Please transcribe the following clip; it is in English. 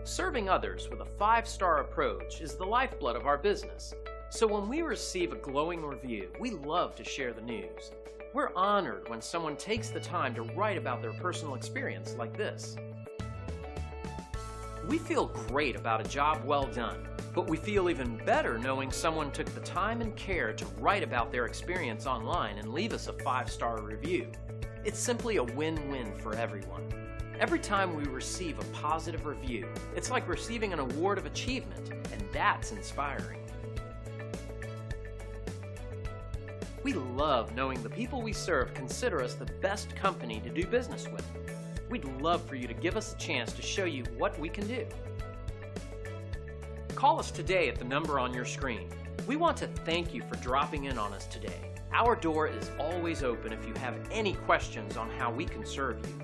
Serving others with a 5-star approach is the lifeblood of our business. So when we receive a glowing review, we love to share the news. We're honored when someone takes the time to write about their personal experience like this. We feel great about a job well done, but we feel even better knowing someone took the time and care to write about their experience online and leave us a 5-star review. It's simply a win-win for everyone. Every time we receive a positive review, it's like receiving an award of achievement, and that's inspiring. We love knowing the people we serve consider us the best company to do business with. We'd love for you to give us a chance to show you what we can do. Call us today at the number on your screen. We want to thank you for dropping in on us today. Our door is always open if you have any questions on how we can serve you.